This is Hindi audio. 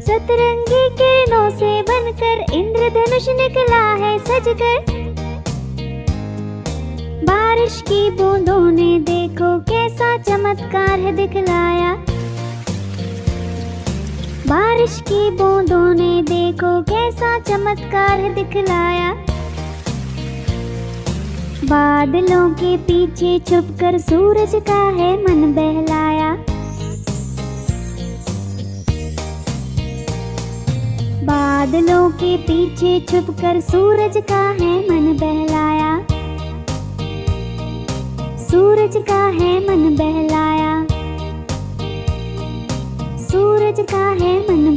सतरंगी किरणों से बनकर इंद्रधनुष निकला है सजकर। बारिश की बूंदों ने देखो कैसा चमत्कार है दिखलाया। बारिश की बूंदों ने देखो कैसा चमत्कार है दिखलाया। बादलों के पीछे छुपकर सूरज का है मन बहलाया। बादलों के पीछे छुपकर सूरज का है मन बहलाया। सूरज का है मन बहलाया। सूरज का है मन